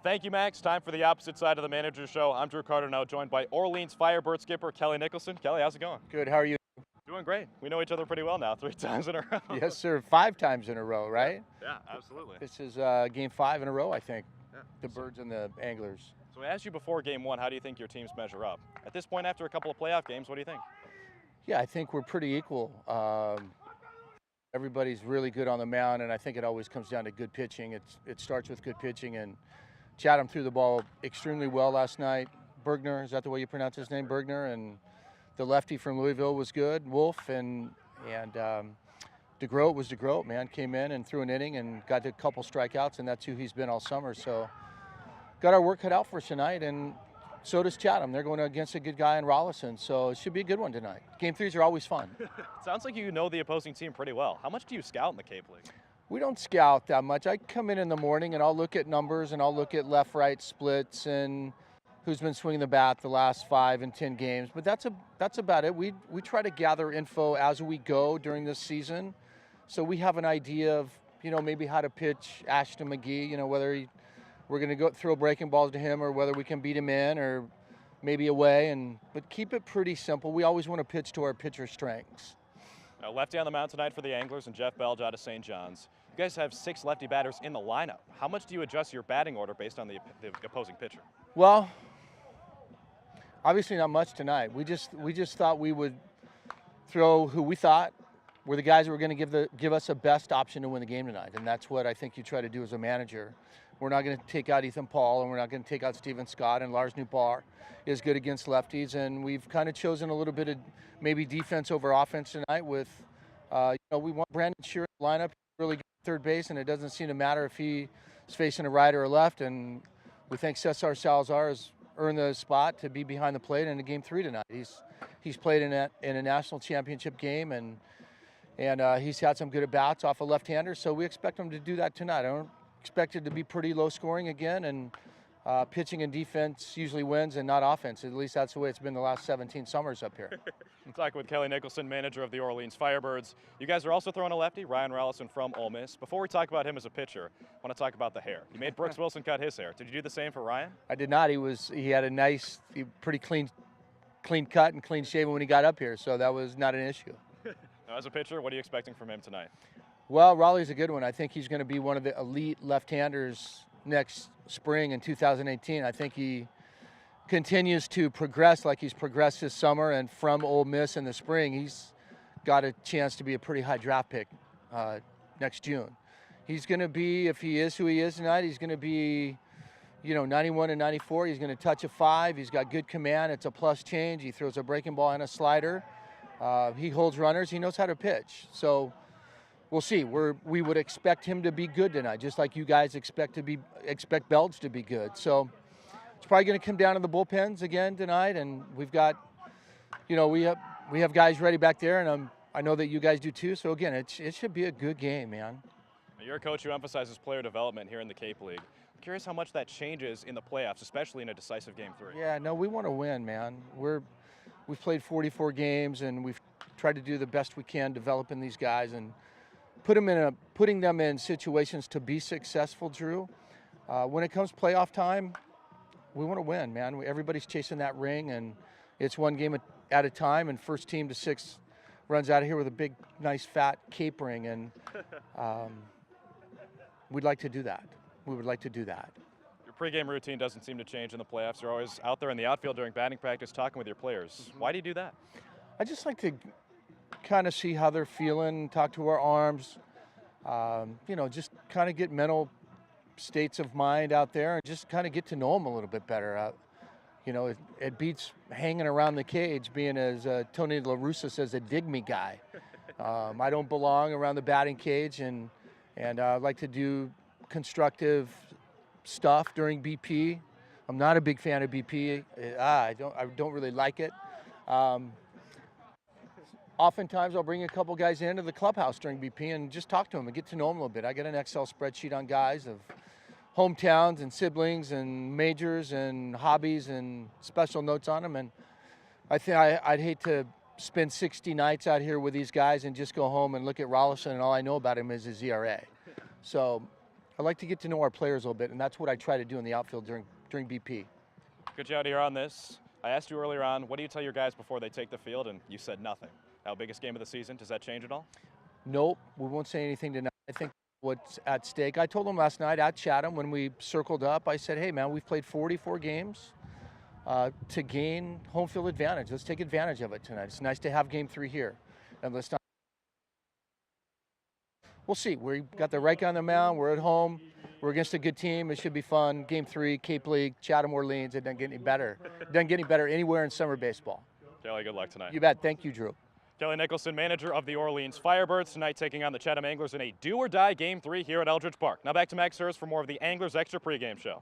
Thank you, Max. Time for the opposite side of the manager show. I'm Drew Carter, now joined by Orleans Firebird skipper Kelly Nicholson. Kelly, how's it going? Good, how are you? Doing great. We know each other pretty well now, 3 times in a row. Yes, sir. 5 times in a row, right? Yeah, absolutely. This is game 5 in a row, I think. Yeah. The Birds and the Anglers. So I asked you before game 1, how do you think your teams measure up? At this point, after a couple of playoff games, what do you think? Yeah, I think we're pretty equal. Everybody's really good on the mound, and I think it always comes down to good pitching. It starts with good pitching, and Chatham threw the ball extremely well last night. Bergner, is that the way you pronounce his name? Bergner, and the lefty from Louisville was good. Wolf and DeGroat was DeGroat, man. Came in and threw an inning and got a couple strikeouts, and that's who he's been all summer. So got our work cut out for us tonight, and so does Chatham. They're going against a good guy in Rawlinson, so it should be a good one tonight. Game 3s are always fun. Sounds like you know the opposing team pretty well. How much do you scout in the Cape League? We don't scout that much. I come in the morning and I'll look at numbers and I'll look at left-right splits and who's been swinging the bat the last 5 and 10 games. But that's about it. We try to gather info as we go during this season, so we have an idea of maybe how to pitch Ashton McGee. Whether we're going to go throw breaking balls to him or whether we can beat him in or maybe away. But keep it pretty simple. We always want to pitch to our pitcher strengths. Now, lefty on the mound tonight for the Anglers and Jeff Belge out of St. John's. You guys have 6 lefty batters in the lineup. How much do you adjust your batting order based on the opposing pitcher? Well, obviously not much tonight. We just thought we would throw who we thought were the guys that were going to give us a best option to win the game tonight, and that's what I think you try to do as a manager. We're not going to take out Ethan Paul, and we're not going to take out Steven Scott, and Lars Newbar is good against lefties, and we've kind of chosen a little bit of maybe defense over offense tonight with, we want Brandon Shearer in the lineup, really good at third base, and it doesn't seem to matter if he is facing a right or a left, and we think Cesar Salazar has earned the spot to be behind the plate in game 3 tonight. He's played in a national championship game, and he's had some good at-bats off a left-hander, so we expect him to do that tonight. I don't expect it to be pretty low scoring again, and pitching and defense usually wins and not offense. At least that's the way it's been the last 17 summers up here. I'm talking with Kelly Nicholson, manager of the Orleans Firebirds. You guys are also throwing a lefty, Ryan Rawlinson from Ole Miss. Before we talk about him as a pitcher, I want to talk about the hair. You made Brooks Wilson cut his hair. Did you do the same for Ryan? I did not. He had a nice, pretty clean cut and clean shaven when he got up here, so that was not an issue. Now, as a pitcher, what are you expecting from him tonight? Well, Raleigh's a good one. I think he's going to be one of the elite left-handers next spring in 2018. I think he continues to progress like he's progressed this summer, and from Ole Miss in the spring, he's got a chance to be a pretty high draft pick next June. He's going to be, if he is who he is tonight, he's going to be, 91 and 94. He's going to touch a 5. He's got good command. It's a plus change. He throws a breaking ball and a slider. He holds runners. He knows how to pitch. So we'll see. We would expect him to be good tonight, just like you guys expect Belge to be good. So it's probably going to come down to the bullpens again tonight, and we've got, we have guys ready back there, and I know that you guys do too. So again, it should be a good game, man. You're a coach who emphasizes player development here in the Cape League. I'm curious how much that changes in the playoffs, especially in a decisive game 3. Yeah, no, we want to win, man. We've played 44 games, and we've tried to do the best we can developing these guys and putting them in situations to be successful, Drew. When it comes playoff time, we want to win, man. Everybody's chasing that ring, and it's one game at a time, and first team to 6 runs out of here with a big, nice, fat Cape ring, and we'd like to do that. We would like to do that. Your pregame routine doesn't seem to change in the playoffs. You're always out there in the outfield during batting practice talking with your players. Why do you do that? I just like to kind of see how they're feeling, talk to our arms, just kind of get mental states of mind out there and just kind of get to know them a little bit better. It beats hanging around the cage, being, as Tony La Russa says, a dig me guy. I don't belong around the batting cage, and I like to do constructive stuff during BP. I'm not a big fan of BP. I don't really like it. Oftentimes I'll bring a couple guys into the clubhouse during BP and just talk to them and get to know them a little bit. I got an Excel spreadsheet on guys of hometowns and siblings and majors and hobbies and special notes on them. And I think I'd hate to spend 60 nights out here with these guys and just go home and look at Rawlinson and all I know about him is his ERA. So I like to get to know our players a little bit, and that's what I try to do in the outfield during BP. Good job here on this. I asked you earlier on, what do you tell your guys before they take the field, and you said nothing. Now, biggest game of the season, does that change at all? Nope, we won't say anything tonight. I think what's at stake, I told them last night at Chatham when we circled up, I said, hey man, we've played 44 games to gain home field advantage. Let's take advantage of it tonight. It's nice to have game 3 here. And let's not. We'll see. We got the right guy on the mound. We're at home. We're against a good team. It should be fun. Game 3, Cape League, Chatham, Orleans. It doesn't get any better. It doesn't get any better anywhere in summer baseball. Kelly, good luck tonight. You bet. Thank you, Drew. Kelly Nicholson, manager of the Orleans Firebirds, tonight taking on the Chatham Anglers in a do-or-die Game 3 here at Eldridge Park. Now back to Max Hurst for more of the Anglers Extra pregame show.